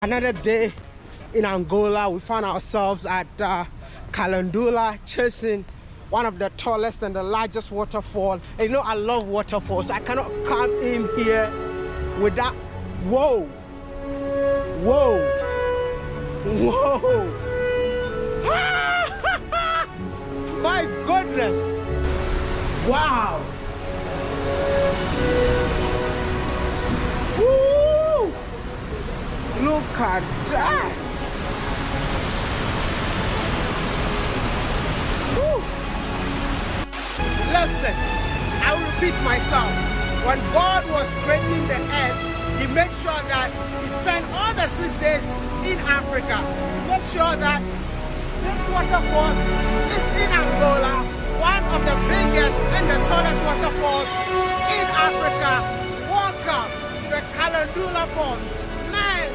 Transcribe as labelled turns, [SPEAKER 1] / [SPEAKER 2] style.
[SPEAKER 1] Another day in Angola. We found ourselves at Calendula chasing one of the tallest and the largest waterfall. And you know, I love waterfalls. I cannot come in here without whoa, whoa, whoa. My goodness. Wow. Woo! Look at that. Woo. Listen, I will repeat myself. When God was creating the earth, He made sure that He spent all the 6 days in Africa. He made sure that this waterfall is in Angola, one of the biggest and the tallest waterfalls in Africa. Welcome to the Calendula Falls. Man,